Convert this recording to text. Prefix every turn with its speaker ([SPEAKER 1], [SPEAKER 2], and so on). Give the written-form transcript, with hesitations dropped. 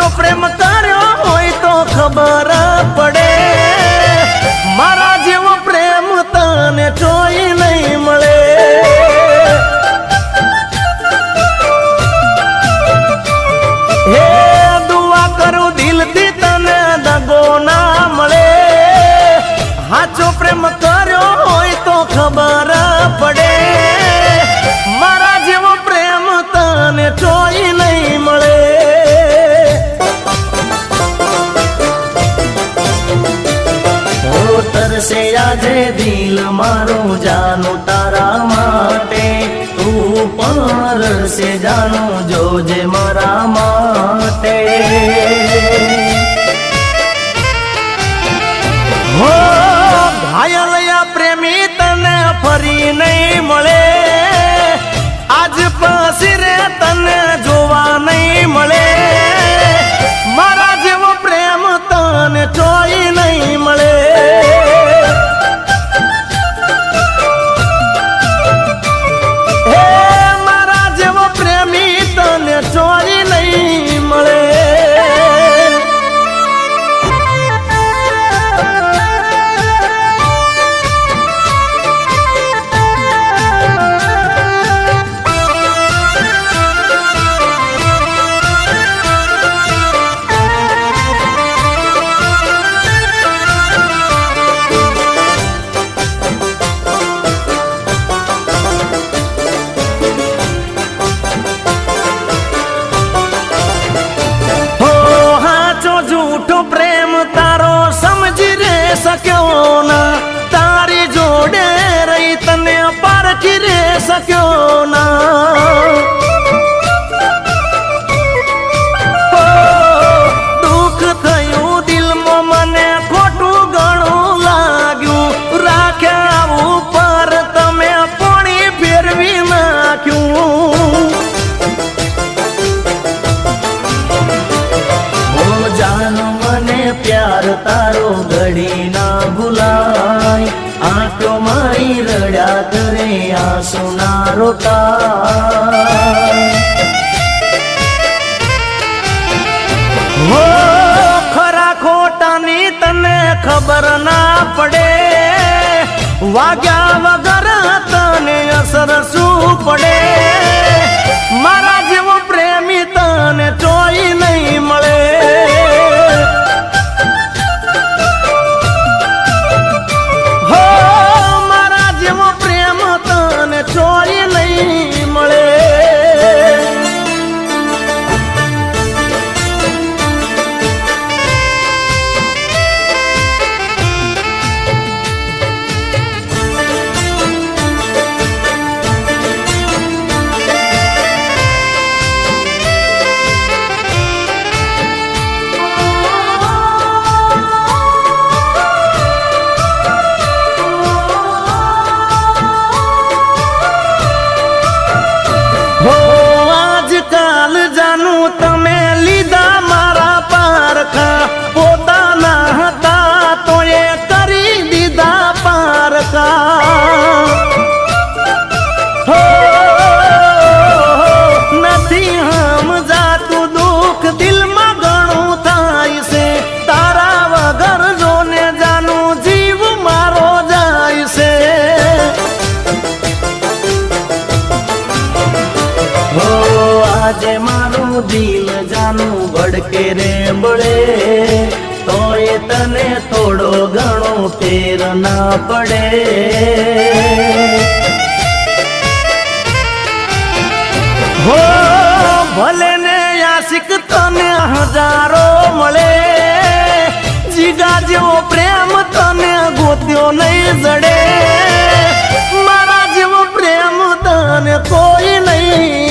[SPEAKER 1] હાચો પ્રેમ કર્યો હોય તો ખબર પડે મારા જેવો પ્રેમ તને જોઈ નહીં મળે હે દુઆ કરું દિલથી તને દગો ના મળે હાચો પ્રેમ કર્યો હોય તો ખબર પડે મારા જેવો પ્રેમ તને જોઈ નહીં મળે તરસે આજે દિલ મારું જાનું તારા માટે તું પણ રડશે જાનું જોજે મારા માટે હો ઘાયલયા પ્રેમી તને ફરી નહીં મળે આજ પછી રે તને જોવા નહીં મળે મારા જેવો પ્રેમ તને જોઈ નહીં મળે મારા જેવો પ્રેમી તને જોઈ નહીં મળે પ્રેમ તારો સમજી રે શક્યો ના તારી જોડે રહી તને પારખી રે શક્યો ના દુઃખ થયું દિલમાં મને ખોટું ઘણું લાગ્યું રાખ્યા આવું પર તમે પાણી ફેરવી નાખ્યું પ્યાર તારો ઘડી ના ભૂલાય આંખો મારી રડ્યા કરે આંસુ ના રોકાય હો ખરા ખોટાની તને ખબર ના પડે વાગ્યા વગર તને અસર શું પડે મારા જેવો પ્રેમી તને જોઈ નહીં મળે ચોરી નહીં મળે તમે લીધા મારા પારખા પોતાના હતા તો એ કરી દીધા પારખા નથી સમજાતું દુઃખ દિલમાં ઘણું થાય છે તારા વગર જોને જાનું જીવ મારો જાય છે આજે મારું દિલ જાનું ભડકે રે બળે તો એ તને થોડો ઘણો ફેર ના પડે હો ભલે ને આશિક તને હજારો મળે જીગા જેવો પ્રેમ તને ગોત્યો નહીં જડે મારા જેવો પ્રેમ તને કોઈ નહીં